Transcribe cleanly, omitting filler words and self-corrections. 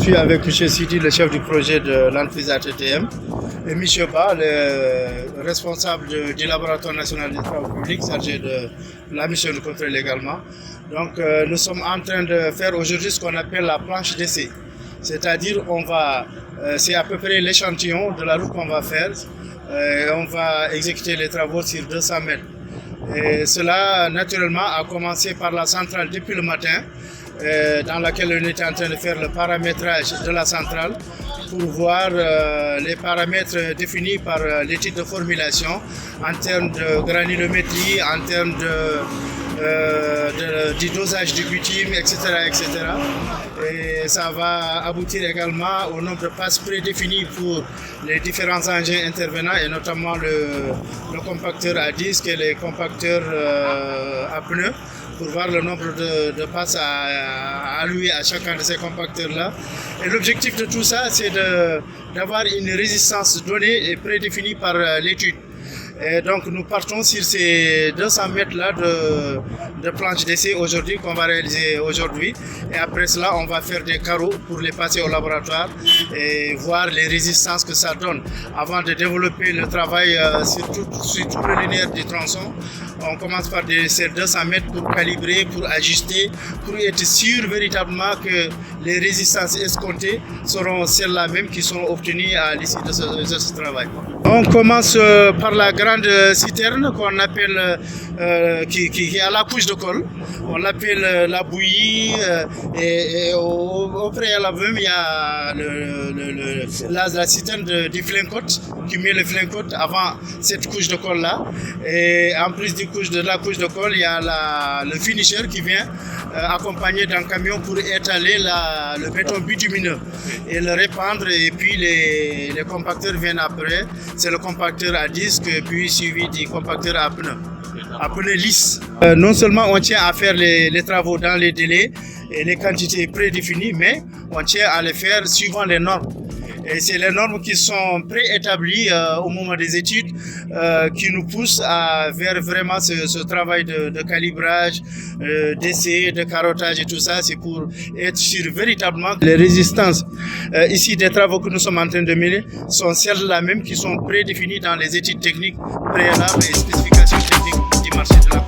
suis avec M. Sidi, le chef du projet de l'entreprise ATTM, et M. Ba, le responsable du laboratoire national des travaux publics, chargé de la mission de contrôle également. Donc nous sommes en train de faire aujourd'hui ce qu'on appelle la planche d'essai. C'est-à-dire c'est à peu près l'échantillon de la route qu'on va faire. On va exécuter les travaux sur 200 mètres. Et cela, naturellement, a commencé par la centrale depuis le matin, dans laquelle on était en train de faire le paramétrage de la centrale pour voir les paramètres définis par l'étude de formulation en termes de granulométrie, en termes du dosage du bitume, etc., etc. Et ça va aboutir également au nombre de passes prédéfinies pour les différents engins intervenants et notamment le compacteur à disque et les compacteurs à pneus pour voir le nombre de passes à allouer à chacun de ces compacteurs-là. Et l'objectif de tout ça, c'est d'avoir une résistance donnée et prédéfinie par l'étude. Et donc nous partons sur ces 200 mètres-là de planche d'essai aujourd'hui qu'on va réaliser aujourd'hui. Et après cela, on va faire des carreaux pour les passer au laboratoire et voir les résistances que ça donne. Avant de développer le travail sur tout le linéaire du tronçon, on commence par ces 200 mètres pour calibrer, pour ajuster, pour être sûr véritablement que les résistances escomptées seront celles-là même qui seront obtenues à l'issue de ce travail. On commence par la grande citerne qu'on appelle, qui est à la couche de colle. On l'appelle la bouillie et au préalable même il y a la citerne du flincote qui met le flincote avant cette couche de colle là. Et en plus de la couche de colle, il y a le finisher qui vient accompagné d'un camion pour étaler le béton bitumineux et le répandre, et puis les compacteurs viennent après. C'est le compacteur à disque puis suivi du compacteur à pneus lisses. Non seulement on tient à faire les travaux dans les délais et les quantités prédéfinies, mais on tient à les faire suivant les normes. Et c'est les normes qui sont préétablies au moment des études qui nous poussent vers vraiment ce travail de calibrage, d'essai, de carottage et tout ça. C'est pour être sûr véritablement que les résistances ici des travaux que nous sommes en train de mener sont celles-là même qui sont prédéfinies dans les études techniques préalables et spécifications techniques du marché de la